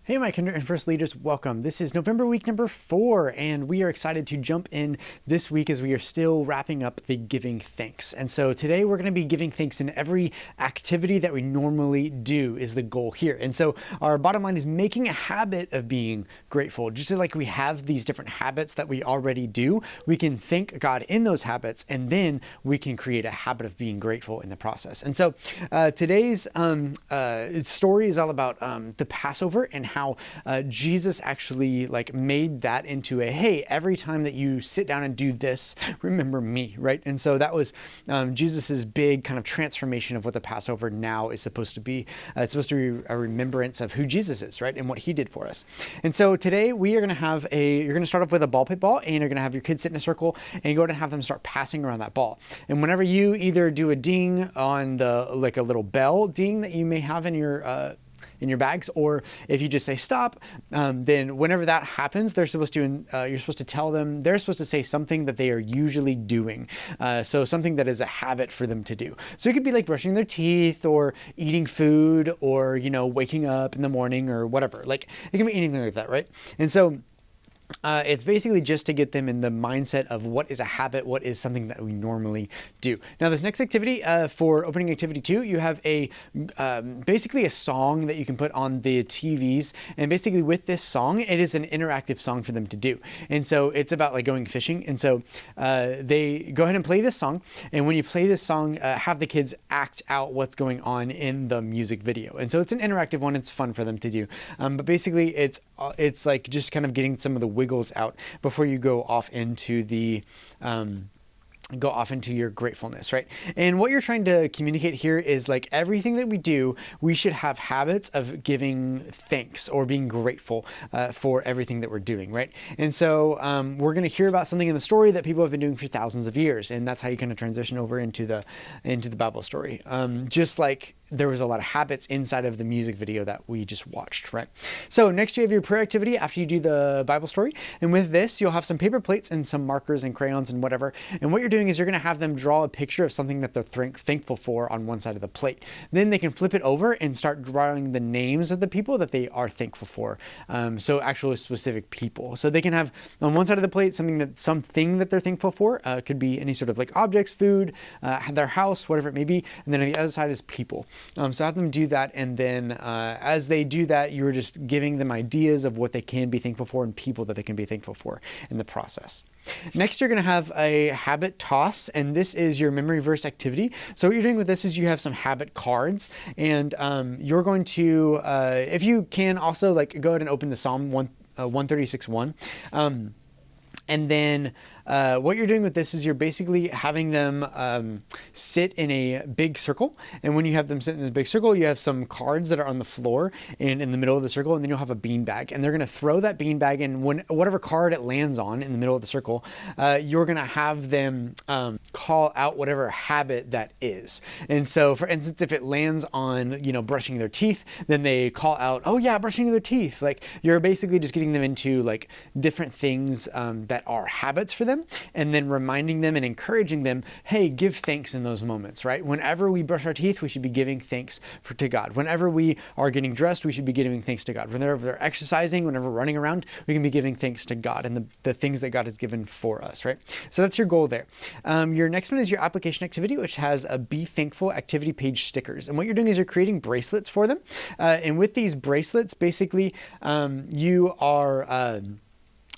Hey, my Kinder and First Leaders, welcome. This is November week number 4, and we are excited to jump in this week as we are still wrapping up the giving thanks. And so today we're going to be giving thanks in every activity that we normally do is the goal here. And so our bottom line is making a habit of being grateful. Just like we have these different habits that we already do, we can thank God in those habits, and then we can create a habit of being grateful in the process. And so today's story is all about the Passover and how Jesus actually made that into a, hey, every time that you sit down and do this, remember me, right? And so that was Jesus's big kind of transformation of what the Passover now is supposed to be. It's supposed to be a remembrance of who Jesus is, right? And what he did for us. And so today we are going to have you're going to start off with a ball pit ball, and you're going to have your kids sit in a circle and you're going to have them start passing around that ball. And whenever you either do a ding on the, like a little bell ding that you may have in your bags, or if you just say stop, then whenever that happens, you're supposed to tell them, they're supposed to say something that they are usually doing. So something that is a habit for them to do. So it could be like brushing their teeth or eating food or, waking up in the morning or whatever. Like it can be anything like that, right? And so it's basically just to get them in the mindset of what is a habit, what is something that we normally do. Now, this next activity for opening activity 2, you have basically a song that you can put on the TVs. And basically with this song, it is an interactive song for them to do. And so it's about like going fishing. And so they go ahead and play this song. And when you play this song, have the kids act out what's going on in the music video. And so it's an interactive one. It's fun for them to do. But basically it's like just kind of getting some of the wiggles out before you go off into your gratefulness, right? And what you're trying to communicate here is like everything that we do, we should have habits of giving thanks or being grateful for everything that we're doing, right? And so we're going to hear about something in the story that people have been doing for thousands of years, and that's how you kind of transition over into the Bible story. Just like there was a lot of habits inside of the music video that we just watched, right? So next you have your prayer activity after you do the Bible story. And with this, you'll have some paper plates and some markers and crayons and whatever. And what you're doing is you're going to have them draw a picture of something that they're thankful for on one side of the plate. Then they can flip it over and start drawing the names of the people that they are thankful for. So actually specific people. So they can have on one side of the plate something that they're thankful for. Could be any sort of like objects, food, their house, whatever it may be. And then on the other side is people. So have them do that, and then as they do that, you're just giving them ideas of what they can be thankful for and people that they can be thankful for in the process. Next, you're going to have a habit toss, and this is your memory verse activity. So what you're doing with this is you have some habit cards, and you're going to, if you can, also go ahead and open the Psalm 136:1. And then what you're doing with this is you're basically having them sit in a big circle. And when you have them sit in this big circle, you have some cards that are on the floor and in the middle of the circle, and then you'll have a bean bag. And they're going to throw that bean bag in whatever card it lands on in the middle of the circle. You're going to have them call out whatever habit that is. And so, for instance, if it lands on, brushing their teeth, then they call out, oh yeah, brushing their teeth. Like you're basically just getting them into like different things that are habits for them, and then reminding them and encouraging them, hey, give thanks in those moments, right? Whenever we brush our teeth, we should be giving thanks to God. Whenever we are getting dressed, we should be giving thanks to God. Whenever they're exercising, whenever we're running around, we can be giving thanks to God and the things that God has given for us, right? So that's your goal there. Your next one is your application activity, which has a Be Thankful activity page stickers. And what you're doing is you're creating bracelets for them. And with these bracelets, basically, you are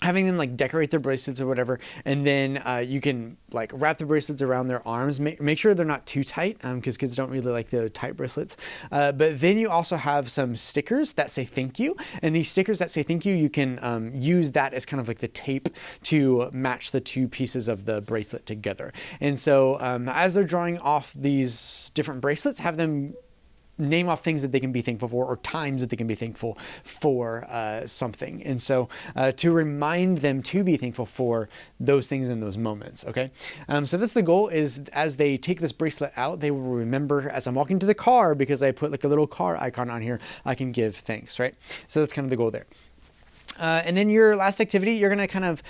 having them decorate their bracelets or whatever, and then you can wrap the bracelets around their arms. Make sure they're not too tight, because kids don't really like the tight bracelets. But then you also have some stickers that say thank you, and these stickers that say thank you, you can use that as kind of like the tape to match the two pieces of the bracelet together. And so as they're drawing off these different bracelets, have them name off things that they can be thankful for, or times that they can be thankful for something. And so to remind them to be thankful for those things in those moments, okay? So that's the goal, is as they take this bracelet out, they will remember, as I'm walking to the car, because I put like a little car icon on here, I can give thanks, right? So that's kind of the goal there. And then your last activity, you're going to kind of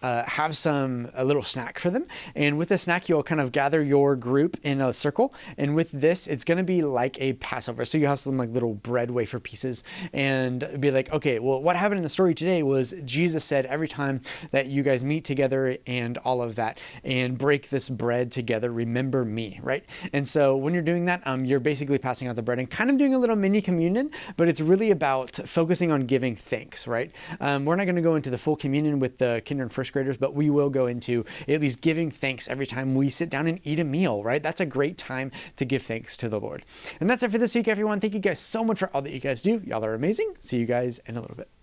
have a little snack for them. And with the snack, you'll kind of gather your group in a circle. And with this, it's going to be like a Passover. So you have some like little bread wafer pieces and be like, okay, well, what happened in the story today was Jesus said every time that you guys meet together and all of that and break this bread together, remember me, right? And so when you're doing that, you're basically passing out the bread and kind of doing a little mini communion, but it's really about focusing on giving thanks, right? We're not going to go into the full communion with the kinder and first graders, but we will go into at least giving thanks every time we sit down and eat a meal, right? That's a great time to give thanks to the Lord. And that's it for this week, everyone. Thank you guys so much for all that you guys do. Y'all are amazing. See you guys in a little bit.